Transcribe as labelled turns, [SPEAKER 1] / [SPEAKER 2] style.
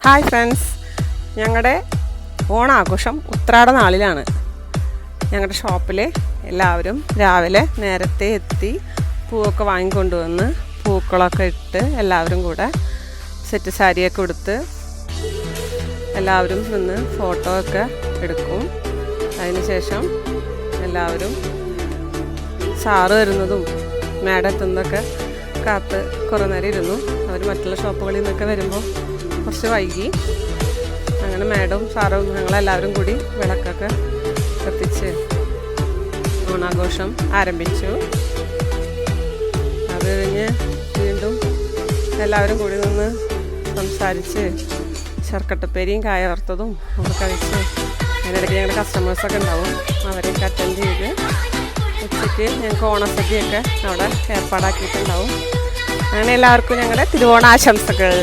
[SPEAKER 1] Hi friends, ഞങ്ങളുടെ ഓണാഘോഷം ഉത്രാട നാളിലാണ്. ഞങ്ങളുടെ ഷോപ്പിൽ എല്ലാവരും രാവിലെ നേരത്തെ എത്തി പൂവൊക്കെ വാങ്ങിക്കൊണ്ടുവന്ന് പൂക്കളൊക്കെ ഇട്ട് എല്ലാവരും കൂടെ സെറ്റ് സാരിയൊക്കെ ഉടുത്ത് എല്ലാവരും നിന്ന് ഫോട്ടോ ഒക്കെ എടുക്കും. അതിനുശേഷം എല്ലാവരും സാറ് വരുന്നതും മാഡം എത്തുന്നതൊക്കെ കാത്ത് കുറേ നേരം ഇരുന്നു. അവർ മറ്റുള്ള ഷോപ്പുകളിൽ നിന്നൊക്കെ വരുമ്പോൾ കുറച്ച് വൈകി. അങ്ങനെ മാഡവും സാറും ഞങ്ങളെല്ലാവരും കൂടി വിളക്കൊക്കെ കത്തിച്ച് ഓണാഘോഷം ആരംഭിച്ചു. അത് കഴിഞ്ഞ് വീണ്ടും എല്ലാവരും കൂടി നിന്ന് സംസാരിച്ച് ശർക്കട്ടപ്പേരിയും കായ വറുത്തതും ഒക്കെ കഴിച്ച് അതിനിടയ്ക്ക് ഞങ്ങളുടെ കസ്റ്റമേഴ്സൊക്കെ ഉണ്ടാവും. അവരെയൊക്കെ അറ്റൻഡ് ചെയ്ത് ഉച്ചയ്ക്ക് ഞങ്ങൾക്ക് ഓണസദ്യയൊക്കെ അവിടെ ഏർപ്പാടാക്കിയിട്ടുണ്ടാവും. അങ്ങനെ എല്ലാവർക്കും ഞങ്ങളുടെ തിരുവോണാശംസകൾ.